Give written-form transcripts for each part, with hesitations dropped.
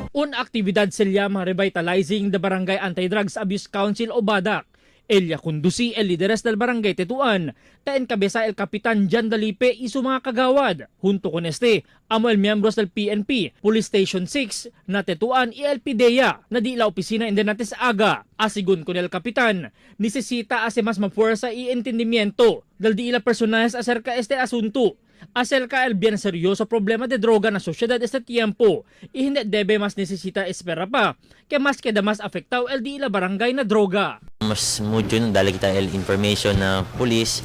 Un aktibidad sila revitalizing the Barangay Anti-Drugs Abuse Council o BADAC. Ella conduci el lideres del Barangay Tetuan, taen cabeza el Kapitan Jan Dalipe y su mga kagawad. Junto con este, amo el miembros del PNP, Police Station 6, na Tetuan y el PIDEA, na di la opisina en Denates Aga. Asigun con el Kapitan, necesita hace más mafuerza y entendimiento del di la personas acerca este asunto. Acerca el bien seryoso problema de droga na sosyedad este tiempo y hindi debe mas necesita espera pa que mas queda mas afectado el di la barangay na droga. Mas mucho dali kita el information na police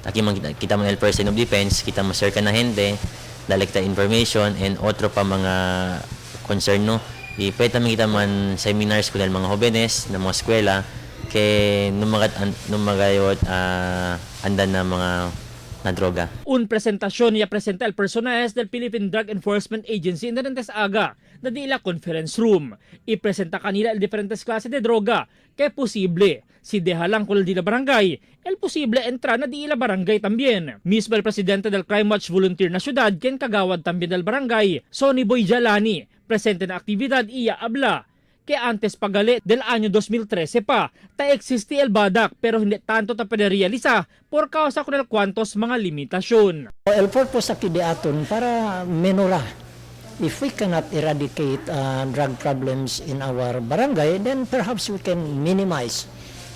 aquí kita man el person of defense kita mas cerca na gente dali kita information and otro pa mga concern no pwede namin kita man seminars ko ng mga jóvenes na mga eskwela kay numagayot andan na mga na droga. Un presentasyon niya presenta el personajes del Philippine Drug Enforcement Agency in Dantes Aga na di la conference room. Ipresenta kanila el diferentes klase de droga kaya posible si deja lang kung di la barangay, el posible entra na di la barangay también. Mismo el presidente del Crime Watch Volunteer na syudad ken kagawad también del barangay, Sonny Boy Jalani, presente na aktibidad iya abla. Kaya antes pagali del año 2013 pa, ta existi el BADAC pero hindi tanto ta pederealiza por causa con el cuantos mga limitasyon. El purpose sa aton para menura. If we cannot eradicate drug problems in our barangay, then perhaps we can minimize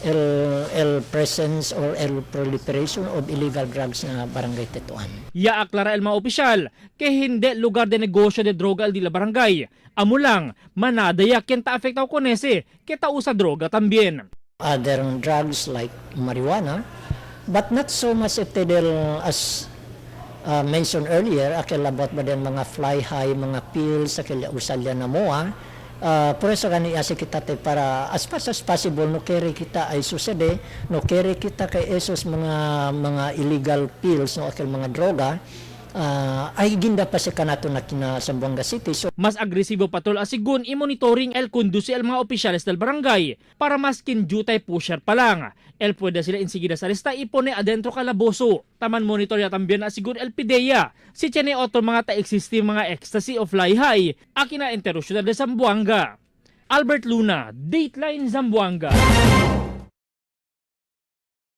el presence or el proliferation of illegal drugs na barangay Tetuan. Ya aklara el mga opisyal kay hindi lugar de negosyo de droga al di la barangay. Amo lang, manadaya kien ta afektaw con ese, kita usa droga tambien. Other drugs like marijuana, but not so much epidemic as mentioned earlier, akil about ba din mga fly high, mga pills, akil usalya na moa. Por eso gani asi kita para as fast as possible no carry kita ay susede, no carry kita kay esos mga illegal pills no akil mga droga. Ay ginda pa sa kanato na kina Zamboanga City. So, mas agresibo patol asigun i-monitoring el kundusi el mga opisyales del barangay para maskin jutay pusher pa lang. El pwede sila insigida sa lista ipone adentro kalaboso. Taman monitor ya también asigun el PIDEA. Si tiene otro mga ta-existing mga ecstasy o fly high, akina interruption de Zamboanga. Albert Luna, Dateline Zamboanga.